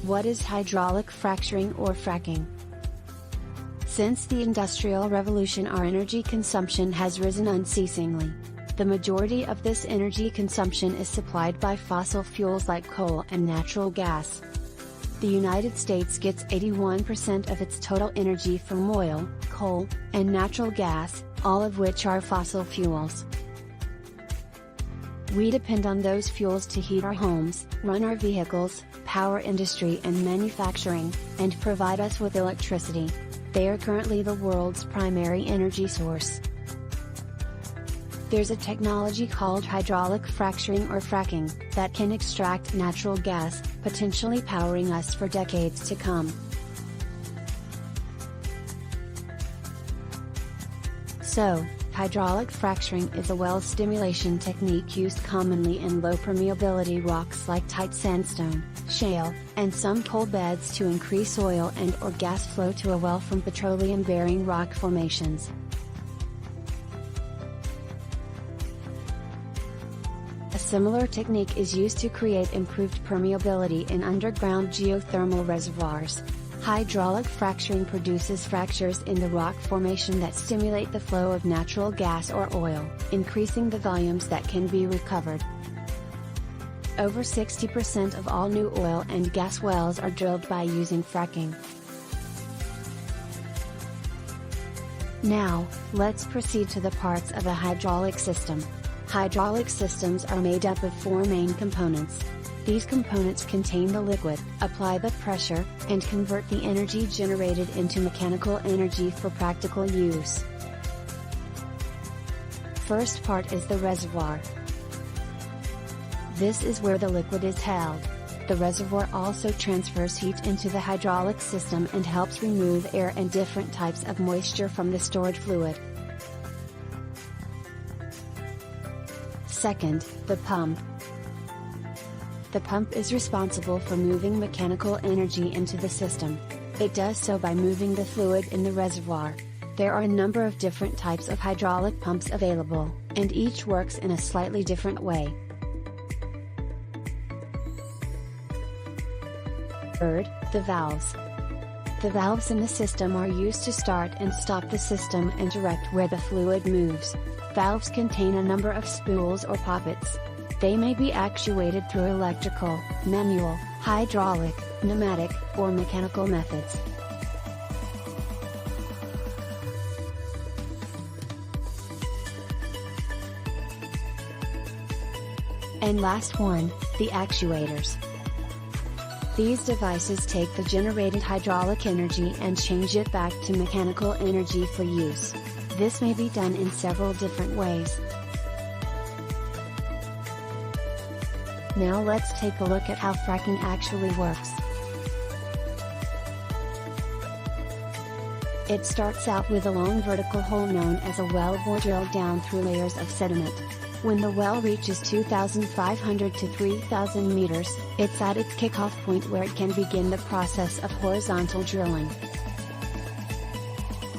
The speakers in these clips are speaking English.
What is hydraulic fracturing or fracking? Since the Industrial Revolution, our energy consumption has risen unceasingly. The majority of this energy consumption is supplied by fossil fuels like coal and natural gas. The United States gets 81% of its total energy from oil, coal, and natural gas, all of which are fossil fuels. We depend on those fuels to heat our homes, run our vehicles, power industry and manufacturing, and provide us with electricity. They are currently the world's primary energy source. There's a technology called hydraulic fracturing or fracking, that can extract natural gas, potentially powering us for decades to come. So, hydraulic fracturing is a well stimulation technique used commonly in low permeability rocks like tight sandstone, shale, and some coal beds to increase oil and or gas flow to a well from petroleum-bearing rock formations. A similar technique is used to create improved permeability in underground geothermal reservoirs. Hydraulic fracturing produces fractures in the rock formation that stimulate the flow of natural gas or oil, increasing the volumes that can be recovered. Over 60% of all new oil and gas wells are drilled by using fracking. Now, let's proceed to the parts of a hydraulic system. Hydraulic systems are made up of four main components. These components contain the liquid, apply the pressure, and convert the energy generated into mechanical energy for practical use. First part is the reservoir. This is where the liquid is held. The reservoir also transfers heat into the hydraulic system and helps remove air and different types of moisture from the stored fluid. Second, the pump. The pump is responsible for moving mechanical energy into the system. It does so by moving the fluid in the reservoir. There are a number of different types of hydraulic pumps available, and each works in a slightly different way. Third, the valves. The valves in the system are used to start and stop the system and direct where the fluid moves. Valves contain a number of spools or poppets. They may be actuated through electrical, manual, hydraulic, pneumatic, or mechanical methods. And last one, the actuators. These devices take the generated hydraulic energy and change it back to mechanical energy for use. This may be done in several different ways. Now let's take a look at how fracking actually works. It starts out with a long vertical hole known as a well bore drilled down through layers of sediment. When the well reaches 2,500 to 3,000 meters, it's at its kickoff point where it can begin the process of horizontal drilling.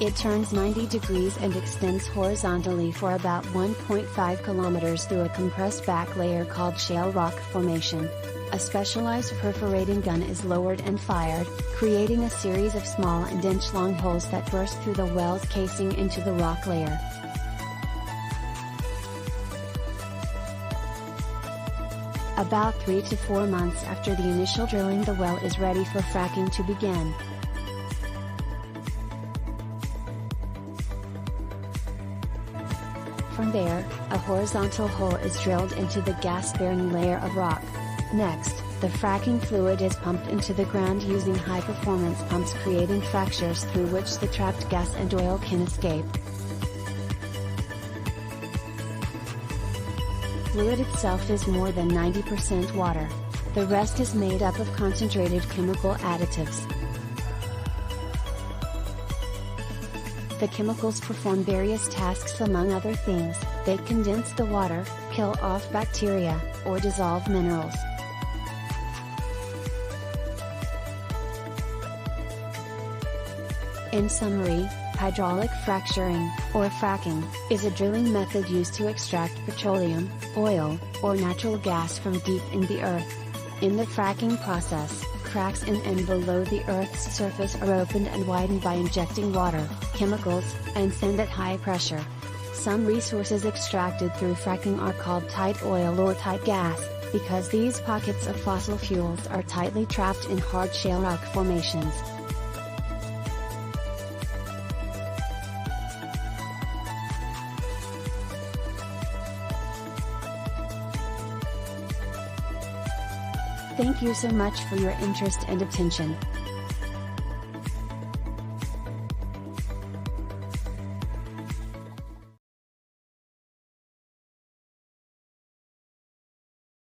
It turns 90 degrees and extends horizontally for about 1.5 kilometers through a compressed back layer called shale rock formation. A specialized perforating gun is lowered and fired, creating a series of small and inch-long holes that burst through the well's casing into the rock layer. About 3 to 4 months after the initial drilling, the well is ready for fracking to begin. From there, a horizontal hole is drilled into the gas-bearing layer of rock. Next, the fracking fluid is pumped into the ground using high-performance pumps, creating fractures through which the trapped gas and oil can escape. Fluid itself is more than 90% water. The rest is made up of concentrated chemical additives. The chemicals perform various tasks. Among other things, they condense the water, kill off bacteria, or dissolve minerals. In summary, hydraulic fracturing, or fracking, is a drilling method used to extract petroleum, oil, or natural gas from deep in the earth. In the fracking process, cracks in and below the Earth's surface are opened and widened by injecting water, chemicals, and sand at high pressure. Some resources extracted through fracking are called tight oil or tight gas, because these pockets of fossil fuels are tightly trapped in hard shale rock formations. Thank you so much for your interest and attention.